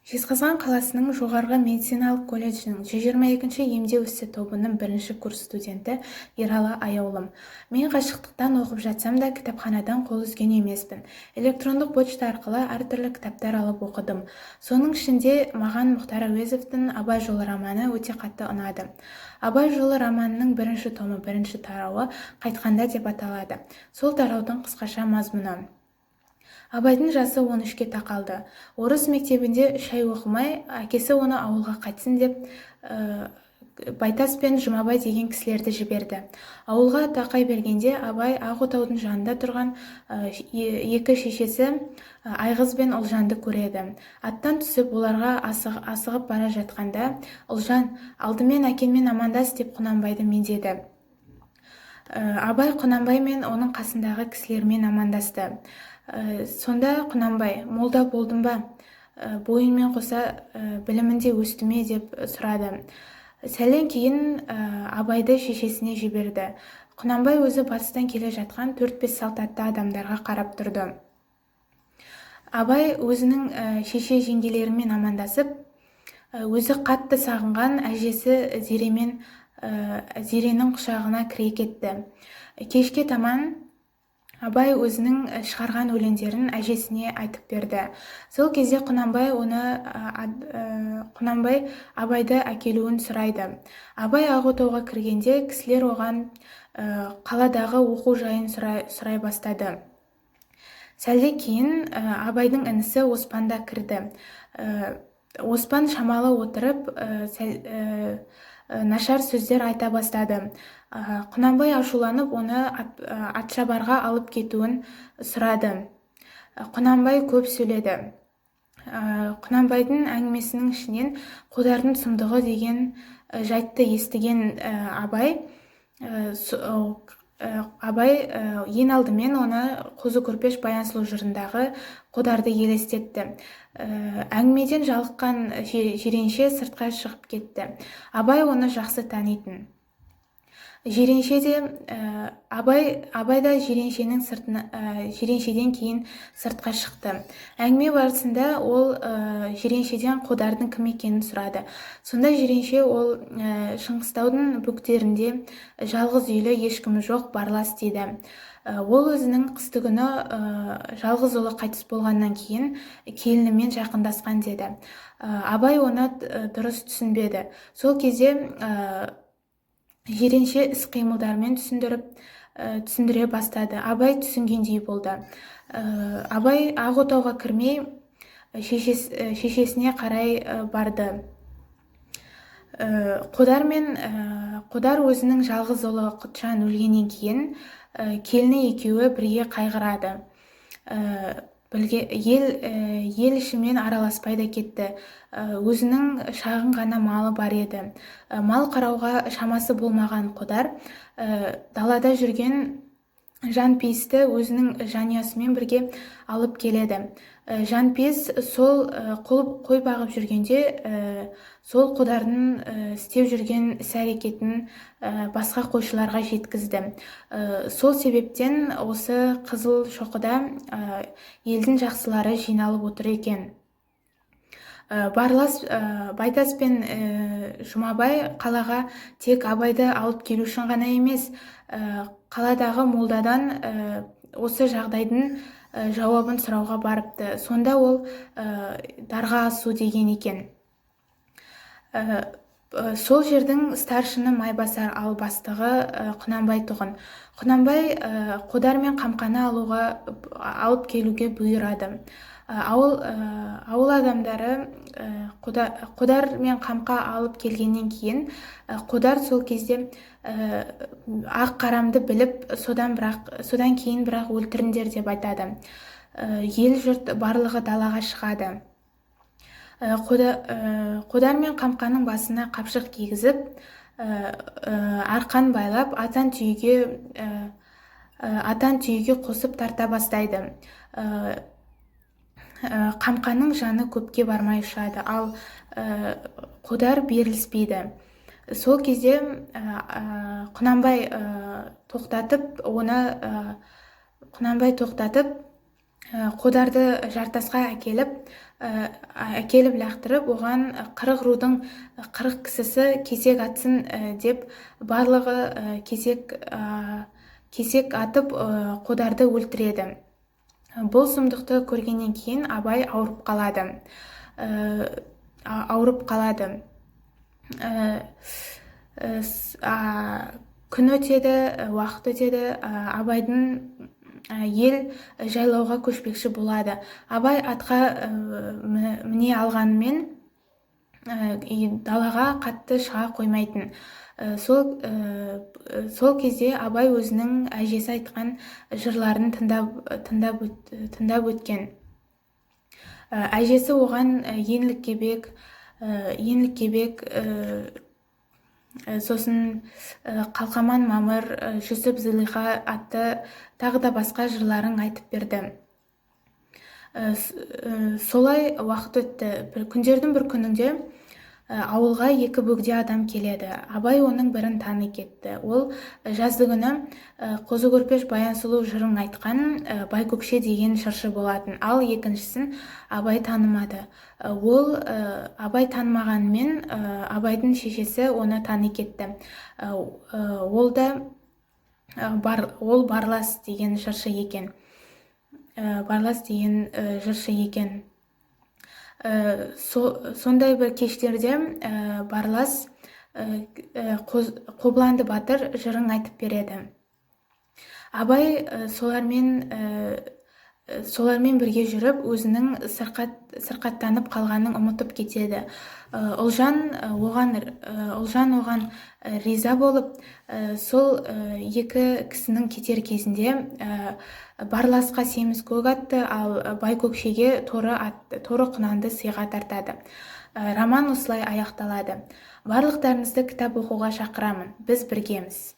Жезқазған қаласының жоғарғы медициналық колледжінің 122-ші емдеу ісі тобының бірінші курс студенті Ералы Аяулым. Мен қашықтықтан оқып жатсам да кітапханадан қол үзген емеспін. Электрондық почта арқылы әртүрлі кітаптар алып оқыдым. Соның ішінде маған Мұхтар Әуезовтің Абай жолы романы өте қатты ұнады. Абай жолы романының бірінші томы, бірінші тарауы «Қайтқанда» деп аталады. Сол тараудың қысқаша мазмұны. Абайдың жасы 13-ке тақалды. Орыс мектебінде шай оқымай, әкесі оны ауылға қайтсын деп Байтас пен Жұмабай деген кісілерді жіберді. Ауылға тақай бергенде Абай Ақ-отаудың жанында тұрған екі шешесі Айғыз бен Ұлжанды көреді. Аттан түсіп, оларға асығып бара жатқанда, Ұлжан, алдымен әкеңмен амандас деп Құнанбайды меңзеді. Абай Құнанбай мен оның қасындағы кісілермен амандасты. Сонда Құнанбай, молда болдым ба, бойынмен қоса білімінде өсті ме деп сұрады. Сәлден кейін Абайды шешесіне жіберді. Құнанбай өзі батыстан келе жатқан 4-5 салтатты адамдарға қарап тұрды. Абай өзінің шеше жеңгелерімен амандасып, өзі қатты сағынған әжесі Зеренің құшағына кіре кетті. Кешке таман Абай өзінің шығарған өлеңдерін әжесіне айтып берді. Сол кезде Құнанбай Абайды әкелуін сұрайды. Абай Ақ-отауға кіргенде кісілер оған қаладағы оқу жайын сұрай бастады. Сәлден кейін Абайдың інісі Оспан да кірді. Оспан шамалы отырып нашар сөздер айта бастады. Құнанбай ашуланып, оны Атшабарға алып кетуін сұрады. Құнанбай көп сөйледі. Құнанбайдың әңгімесінің ішінен қодардың сұмдығы деген жайтты естіген Абай ең алдымен оны Қозы Көрпеш Баян Сұлу жырындағы қодарды елестетті. Әңгімеден жалыққан Жиренше сыртқа шығып кетті. Абай оны жақсы танитын. Жиренше де Абай да Жиреншеден кейін сыртқа шықты. Әңгіме барысында ол Жиреншеден қодардың кім екенін сұрады. Сонда Жиренше ол Шыңғыстаудың бөктерінде жалғыз үйлі ешкімі жоқ барлас дейді. Ол өзінің қыстыгүні жалғыз ұлы қайтыс болғаннан кейін келінімен жақындасқан деді. Абай оны дұрыс түсінбеді. Сол кезде Жиренше іс-қимылдармен түсіндіре бастады. Абай түсінгендей болды. Абай Ақ-отауға кірмей шешесіне қарай барды. Қодар өзінің жалғыз ұлы Құтжан өлгеннен кейін келіні екеуі бірге қайғырады. Ел ішімен араласпай да кетті. Өзінің шағын ғана малы бар еді. Мал қарауға шамасы болмаған Қодар далада жүрген Жанпейісті өзінің жанұясымен бірге алып келеді. Жанпейіс сол қой бағып жүргенде сол Қодардың істеп жүрген іс-әрекетін басқа қойшыларға жеткізді. Сол себептен осы Қызыл шоқыда елдің жақсылары жиналып отыр екен. Байтас пен Жұмабай қалаға тек Абайды алып келу үшін ғана емес, қаладағы молдадан осы жағдайдың жауабын сұрауға барыпты. Сонда ол дарға асу деген екен. Сол жердің старшыны Майбасар, ал бастығы Құнанбай тұғын. Құнанбай Қодар мен Қамқаны алып келуге бұйырады. Ауыл адамдары Қодар мен Қамқа алып келгеннен кейін Қодар сол кезде ақ қарамды біліп, содан кейін бірақ өлтіріңдер деп айтады. Ел жұрт барлығы далаға шығады. Қодар мен Қамқаның басына қапшық кигізіп, арқан байлап, атан түйеге қосып тарта бастайды. Қамқаның жаны көпке бармай ұшады, ал Қодар беріліспейді. Сол кезде Құнанбай тоқтатып, қодарды жартасқа әкеліп лақтырып, оған 40 рудың 40 кісісі кесек атсын деп барлығы кесек атып қодарды өлтіреді. Бұл сұмдықты көргеннен кейін Абай ауырып қалады. Күн өтеді, уақыт өтеді, Абайдың ел жайлауға көшпекші болады. Абай атқа міне алғанымен далаға қатты шыға қоймайтын. Сол кезде Абай өзінің әжесі айтқан жырларын тыңдап өткен. Әжесі оған еңлік кебек, сосын қалқаман мамыр, жүсіп зылиха атты тағы да басқа жырларын айтып берді. Солай уақыт өтті. Күндердің бір күнінде ауылға 2 бөгде адам келеді. Абай оның бірін тани кетті. Ол жазды күні Қозы көрпеш Баян сұлу жырын айтқан Байкөкше деген жыршы болатын. Ал екіншісін Абай танымады. Ол Абай танымағанымен Абайдың шешесі оны тани кетті. Ол Барлас деген жыршы екен. Сондай бір кештерде Барлас Қобыланды батыр жырын айтып береді. Абай солармен бірге жүріп, өзінің сырқаттанып қалғанын ұмытып кетеді. Ұлжан оған риза болып, сол 2 кісінің кетер кезінде Барласқа семіз көк атты, ал Байкөкшеге торы құнанды сыйға тартады. Роман осылай аяқталады. Барлықтарыңызды кітап оқуға шақырамын. Біз біргеміз.